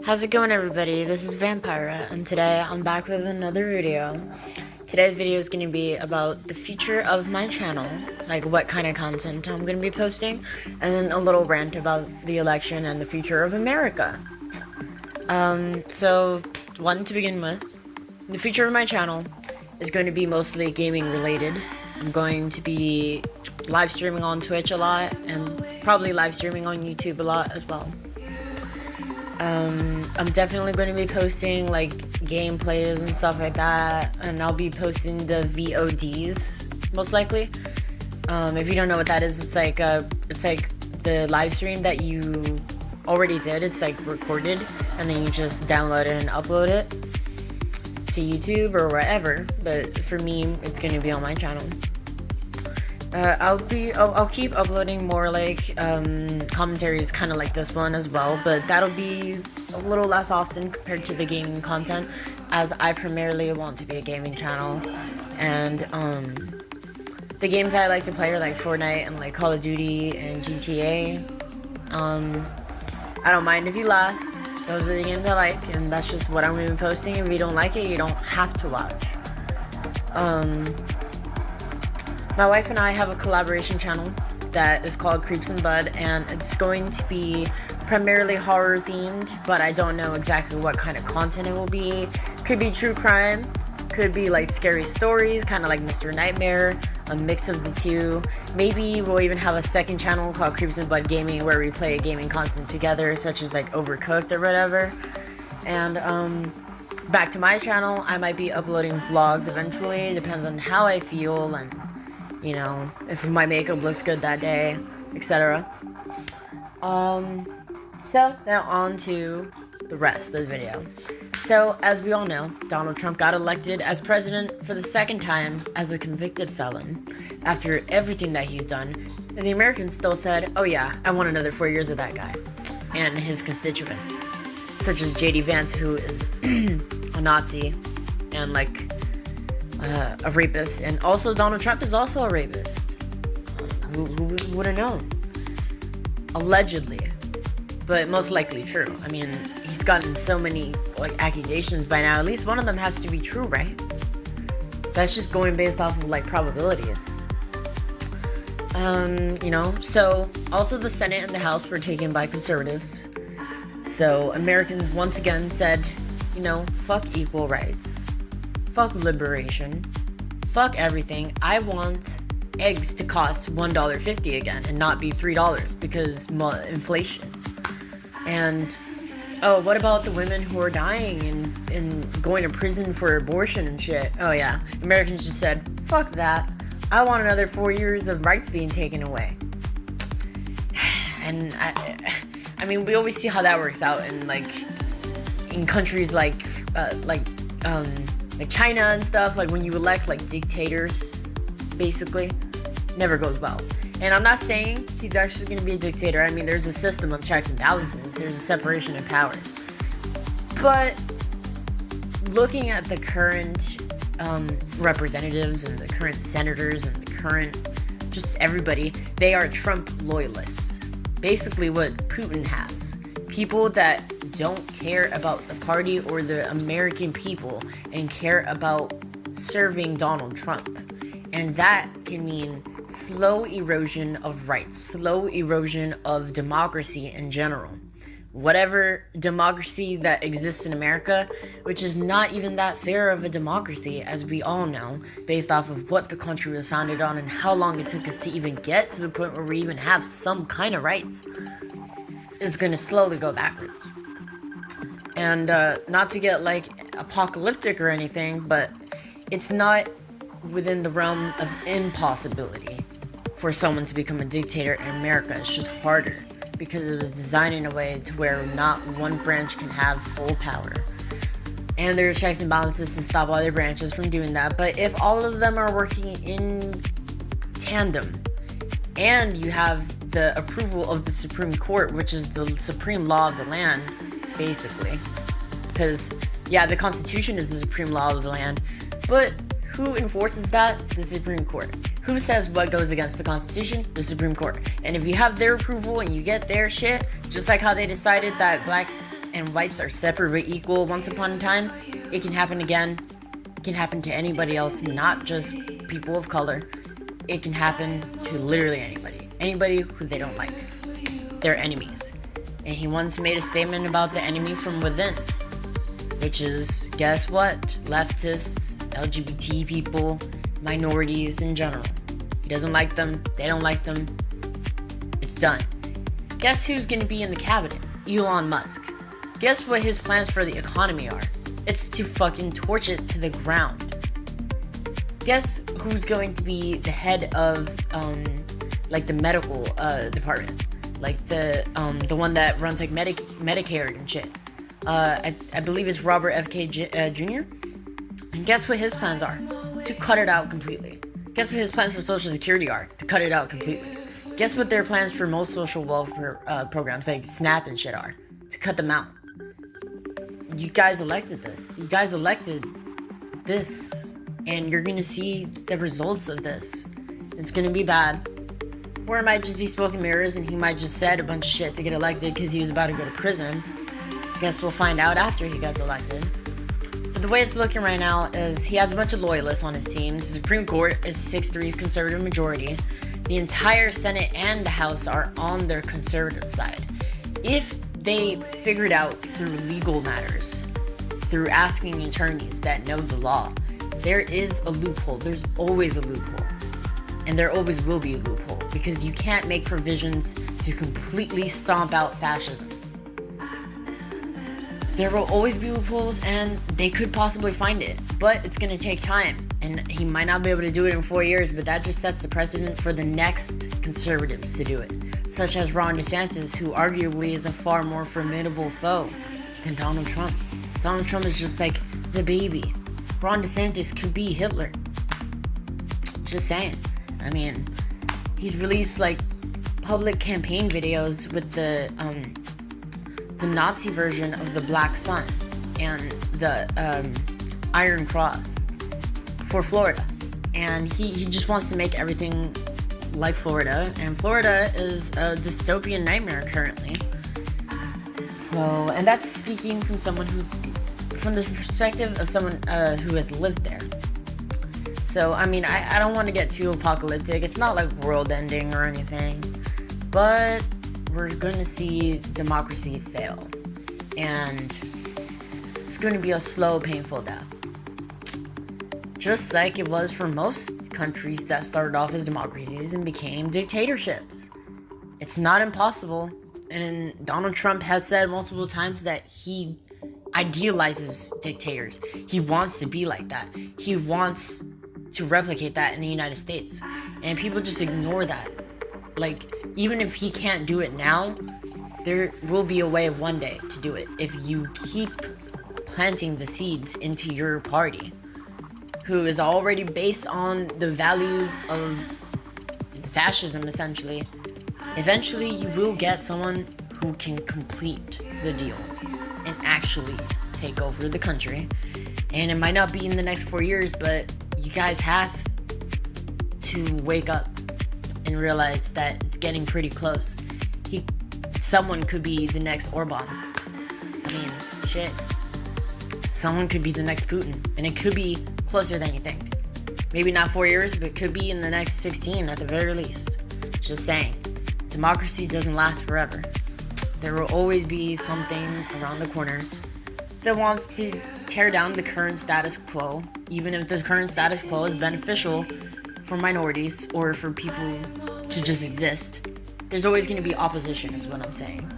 How's it going, everybody? This is Vampyra, and today I'm back with another video. Today's video is going to be about the future of my channel, like what kind of content I'm going to be posting, and then a little rant about the election and the future of America. So, one to begin with, the future of my channel is going to be mostly gaming related. I'm going to be live streaming on Twitch a lot, and probably live streaming on YouTube a lot as well. I'm definitely going to be posting like gameplays and stuff like that, and I'll be posting the VODs most likely. If you don't know what that is, it's like the live stream that you already did. It's like recorded, and then you just download it and upload it to YouTube or wherever. But for me, it's going to be on my channel. I'll keep uploading more like commentaries kind of like this one as well, but that'll be a little less often compared to the gaming content, as I primarily want to be a gaming channel. And the games I like to play are like Fortnite and like Call of Duty and GTA. I don't mind if you laugh. Those are the games I like, and that's just what I'm going to be posting. If you don't like it, you don't have to watch. My wife and I have a collaboration channel that is called Creeps and Bud, and it's going to be primarily horror themed, but I don't know exactly what kind of content it will be. Could be true crime, could be like scary stories, kind of like Mr. Nightmare, a mix of the two. Maybe we'll even have a second channel called Creeps and Bud Gaming, where we play gaming content together, such as like Overcooked or whatever. And back to my channel, I might be uploading vlogs eventually. It depends on how I feel and, you know, if my makeup looks good that day, etc. So now on to the rest of the video. So, as we all know, Donald Trump got elected as president for the second time as a convicted felon. After everything that he's done, the Americans still said, oh yeah, I want another 4 years of that guy. And his constituents, such as J.D. Vance, who is a Nazi and like a rapist, and also Donald Trump is also a rapist. Who would have known? Allegedly, but most likely true. I mean, he's gotten so many like accusations by now. At least one of them has to be true, right? That's just going based off of like probabilities. You know. So also the Senate and the House were taken by conservatives. So Americans once again said, you know, fuck equal rights. Fuck liberation. Fuck everything. I want eggs to cost $1.50 again and not be $3 because inflation. And, oh, what about the women who are dying and going to prison for abortion and shit? Oh, yeah. Americans just said, fuck that. I want another 4 years of rights being taken away. And, I mean, we always see how that works out in countries like China and stuff, like when you elect like dictators, basically, never goes well. And I'm not saying he's actually going to be a dictator. I mean, there's a system of checks and balances. There's a separation of powers. But looking at the current representatives and the current senators and the current, just everybody, they are Trump loyalists. Basically what Putin has. People that don't care about the party or the American people and care about serving Donald Trump. And that can mean slow erosion of rights, slow erosion of democracy in general. Whatever democracy that exists in America, which is not even that fair of a democracy, as we all know, based off of what the country was founded on and how long it took us to even get to the point where we even have some kind of rights, is going to slowly go backwards. And not to get like apocalyptic or anything, but it's not within the realm of impossibility for someone to become a dictator in America. It's just harder because it was designed in a way to where not one branch can have full power. And there are checks and balances to stop other branches from doing that. But if all of them are working in tandem, and you have the approval of the Supreme Court, which is the supreme law of the land, basically. Because, yeah, the Constitution is the supreme law of the land, but who enforces that? The Supreme Court. Who says what goes against the Constitution? The Supreme Court. And if you have their approval and you get their shit, just like how they decided that black and whites are separate but equal once upon a time, it can happen again. It can happen to anybody else, not just people of color. It can happen to literally anybody. Anybody who they don't like. They're enemies. And he once made a statement about the enemy from within, which is, guess what? Leftists, LGBT people, minorities in general. He doesn't like them. They don't like them. It's done. Guess who's going to be in the cabinet? Elon Musk. Guess what his plans for the economy are? It's to fucking torch it to the ground. Guess who's going to be the head of, like, the medical department? Like, the one that runs, like, Medicare and shit. I believe it's Robert F.K. Jr. And guess what his plans are? To cut it out completely. Guess what his plans for Social Security are? To cut it out completely. Guess what their plans for most social welfare programs like SNAP and shit are? To cut them out. You guys elected this. You guys elected this. And you're gonna see the results of this. It's gonna be bad. Or it might just be smoke and mirrors and he might just said a bunch of shit to get elected because he was about to go to prison. Guess we'll find out after he gets elected. But the way it's looking right now is he has a bunch of loyalists on his team. The Supreme Court is 6-3 conservative majority. The entire Senate and the House are on their conservative side. If they figured out through legal matters, through asking attorneys that know the law, there is a loophole. There's always a loophole. And there always will be a loophole because you can't make provisions to completely stomp out fascism. There will always be loopholes and they could possibly find it, but it's going to take time. And he might not be able to do it in 4 years, but that just sets the precedent for the next conservatives to do it, such as Ron DeSantis, who arguably is a far more formidable foe than Donald Trump. Donald Trump is just like the baby. Ron DeSantis could be Hitler. Just saying. I mean, he's released like public campaign videos with the Nazi version of the Black Sun and the Iron Cross for Florida. And he just wants to make everything like Florida. And Florida is a dystopian nightmare currently. So, and that's speaking from someone from the perspective of someone who has lived there. So, I mean, I don't want to get too apocalyptic. It's not like world ending or anything. But we're going to see democracy fail. And it's going to be a slow, painful death. Just like it was for most countries that started off as democracies and became dictatorships. It's not impossible. And Donald Trump has said multiple times that he idealizes dictators. He wants to be like that. He wants to replicate that in the United States. And people just ignore that. Like, even if he can't do it now, there will be a way one day to do it if you keep planting the seeds into your party, who is already based on the values of fascism, essentially. Eventually, you will get someone who can complete the deal and actually take over the country. And it might not be in the next 4 years, but you guys have to wake up and realize that it's getting pretty close. Someone could be the next Orban. I mean, shit. Someone could be the next Putin. And it could be closer than you think. Maybe not 4 years, but it could be in the next 16 at the very least. Just saying. Democracy doesn't last forever. There will always be something around the corner that wants to tear down the current status quo, even if the current status quo is beneficial for minorities or for people to just exist. There's always going to be opposition, is what I'm saying.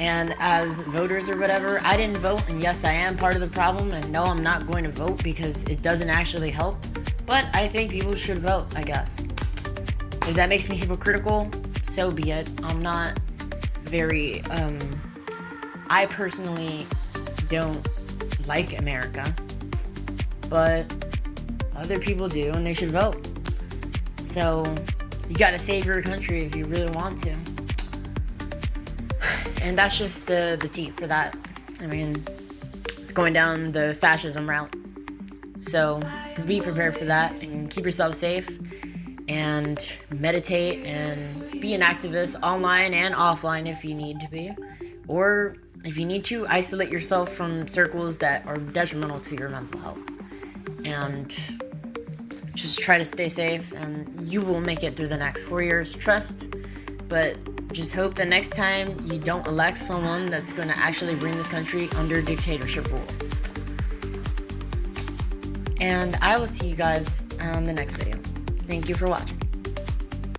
And as voters or whatever, I didn't vote, and yes, I am part of the problem, and no, I'm not going to vote because it doesn't actually help, but I think people should vote, I guess. If that makes me hypocritical, so be it. I'm not very, I personally don't like America, but other people do, and they should vote. So, you gotta save your country if you really want to. And that's just the tea for that. I mean, it's going down the fascism route. So, be prepared for that, and keep yourself safe, and meditate, and be an activist online and offline if you need to be. Or If you need to, isolate yourself from circles that are detrimental to your mental health. And just try to stay safe, and you will make it through the next 4 years. Trust. But just hope the next time you don't elect someone that's going to actually bring this country under dictatorship rule. And I will see you guys on the next video. Thank you for watching.